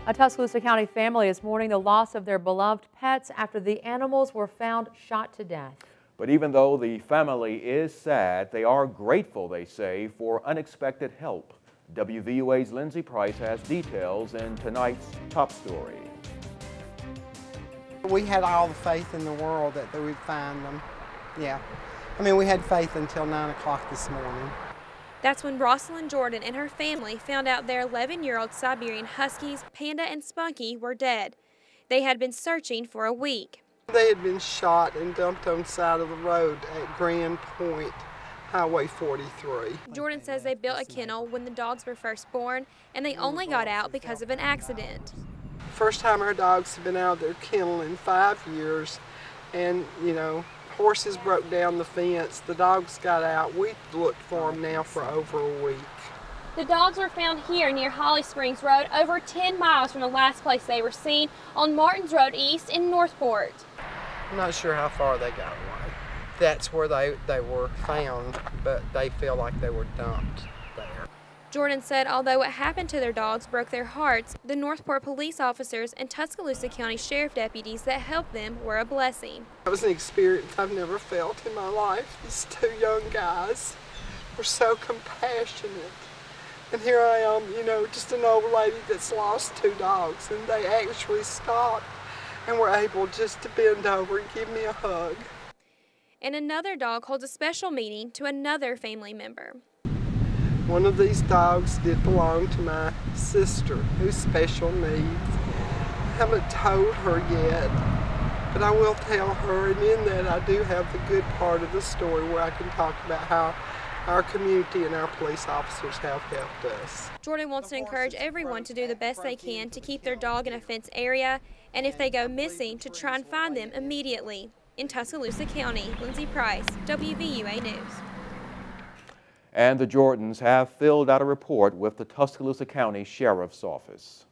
A Tuscaloosa County family is mourning the loss of their beloved pets after the animals were found shot to death. But even though the family is sad, they are grateful, they say, for unexpected help. WVUA's Lindsay Price has details in tonight's top story. We had all the faith in the world that we'd find them. Yeah. I mean, we had faith until 9 o'clock this morning. That's when Rosalind Jordan and her family found out their 11-year-old Siberian Huskies, Panda and Spunky, were dead. They had been searching for a week. They had been shot and dumped on the side of the road at Grand Point, Highway 43. Jordan says they built a kennel when the dogs were first born, and they only got out because of an accident. First time our dogs have been out of their kennel in 5 years, and, you know, horses broke down the fence, the dogs got out. We've looked for them now for over a week. The dogs were found here near Holly Springs Road, over 10 miles from the last place they were seen on Martins Road East in Northport. I'm not sure how far they got away. That's where they were found, but they feel like they were dumped there. Jordan said although what happened to their dogs broke their hearts, the Northport police officers and Tuscaloosa County Sheriff deputies that helped them were a blessing. It was an experience I've never felt in my life. These two young guys were so compassionate. And here I am, you know, just an old lady that's lost 2 dogs, and they actually stopped and were able just to bend over and give me a hug. And another dog holds a special meaning to another family member. One of these dogs did belong to my sister, who's special needs. I haven't told her yet, but I will tell her, and in that I do have the good part of the story where I can talk about how our community and our police officers have helped us. Jordan wants to encourage everyone to do the best they can to keep their dog in a fenced area, and if they go missing, to try and find them immediately. In Tuscaloosa County, Lindsay Price, WVUA News. And the Jordans have filled out a report with the Tuscaloosa County Sheriff's Office.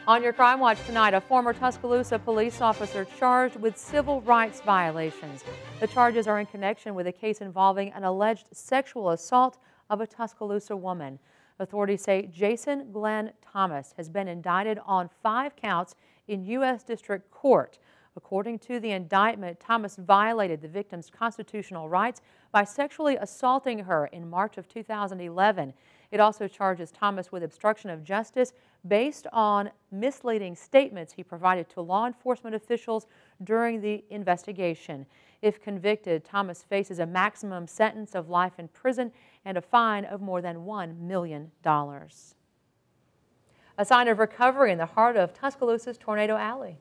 On your Crime Watch tonight, a former Tuscaloosa police officer charged with civil rights violations. The charges are in connection with a case involving an alleged sexual assault of a Tuscaloosa woman. Authorities say Jason Glenn Thomas has been indicted on 5 counts in U.S. District Court. According to the indictment, Thomas violated the victim's constitutional rights by sexually assaulting her in March of 2011. It also charges Thomas with obstruction of justice based on misleading statements he provided to law enforcement officials during the investigation. If convicted, Thomas faces a maximum sentence of life in prison and a fine of more than $1 million. A sign of recovery in the heart of Tuscaloosa's Tornado Alley.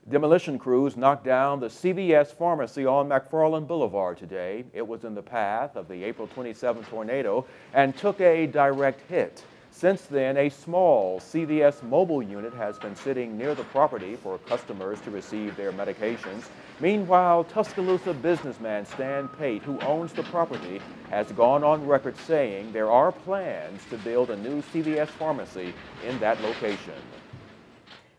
Demolition crews knocked down the CVS pharmacy on McFarland Boulevard today. It was in the path of the April 27 tornado and took a direct hit. Since then, a small CVS mobile unit has been sitting near the property for customers to receive their medications. Meanwhile, Tuscaloosa businessman Stan Pate, who owns the property, has gone on record saying there are plans to build a new CVS pharmacy in that location.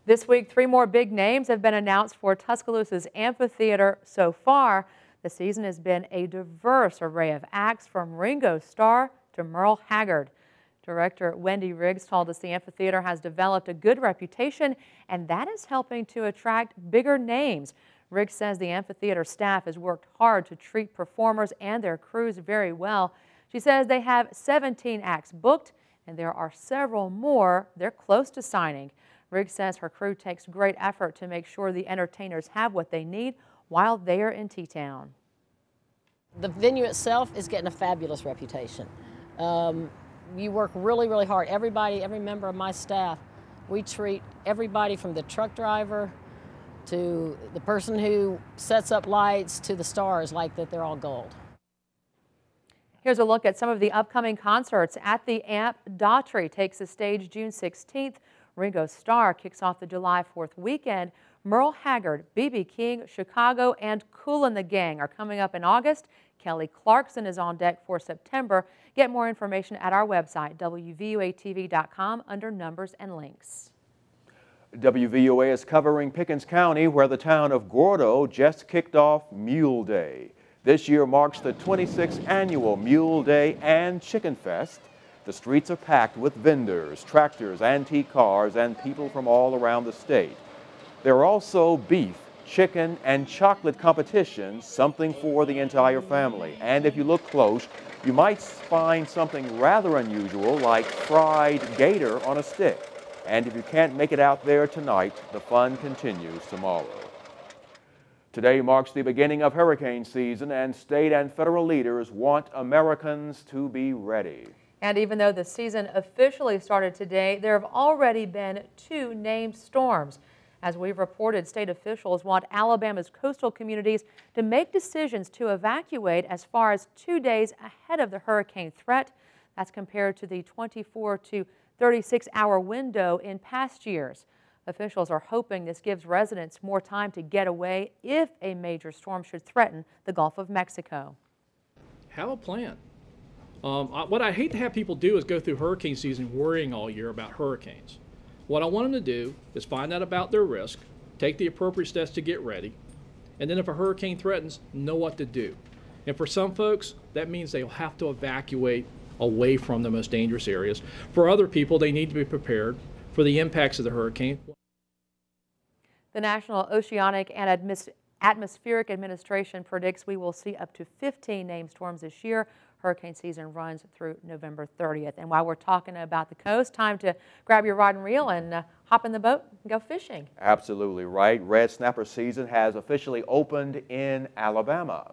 This week, 3 more big names have been announced for Tuscaloosa's amphitheater so far. The season has been a diverse array of acts from Ringo Starr to Merle Haggard. Director Wendy Riggs told us the amphitheater has developed a good reputation, and that is helping to attract bigger names. Riggs says the amphitheater staff has worked hard to treat performers and their crews very well. She says they have 17 acts booked, and there are several more they're close to signing. Riggs says her crew takes great effort to make sure the entertainers have what they need while they are in T-Town. The venue itself is getting a fabulous reputation. You work really, really hard. Everybody, every member of my staff, we treat everybody from the truck driver to the person who sets up lights to the stars like that they're all gold. Here's a look at some of the upcoming concerts at the Amp. Daughtry takes the stage June 16th. Ringo Starr kicks off the July 4th weekend. Merle Haggard, B.B. King, Chicago, and Kool and the Gang are coming up in August. Kelly Clarkson is on deck for September. Get more information at our website, WVUATV.com, under numbers and links. WVUA is covering Pickens County, where the town of Gordo just kicked off Mule Day. This year marks the 26th annual Mule Day and Chicken Fest. The streets are packed with vendors, tractors, antique cars, and people from all around the state. There are also beef, chicken, and chocolate competitions, something for the entire family. And if you look close, you might find something rather unusual like fried gator on a stick. And if you can't make it out there tonight, the fun continues tomorrow. Today marks the beginning of hurricane season, and state and federal leaders want Americans to be ready. And even though the season officially started today, there have already been 2 named storms. As we've reported, state officials want Alabama's coastal communities to make decisions to evacuate as far as 2 days ahead of the hurricane threat. That's compared to the 24 to 36-hour window in past years. Officials are hoping this gives residents more time to get away if a major storm should threaten the Gulf of Mexico. Have a plan. What I hate to have people do is go through hurricane season worrying all year about hurricanes. What I want them to do is find out about their risk, take the appropriate steps to get ready, and then if a hurricane threatens, know what to do. And for some folks, that means they'll have to evacuate away from the most dangerous areas. For other people, they need to be prepared for the impacts of the hurricane. The National Oceanic and Atmospheric Administration predicts we will see up to 15 named storms this year. Hurricane season runs through November 30th. And while we're talking about the coast, time to grab your rod and reel and hop in the boat and go fishing. Absolutely right. Red snapper season has officially opened in Alabama.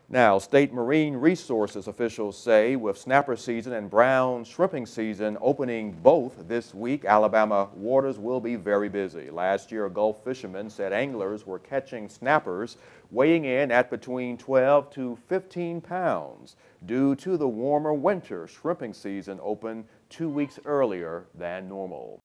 Now, state marine resources officials say with snapper season and brown shrimping season opening both this week, Alabama waters will be very busy. Last year, Gulf fishermen said anglers were catching snappers weighing in at between 12 to 15 pounds. Due to the warmer winter, shrimping season opened 2 weeks earlier than normal.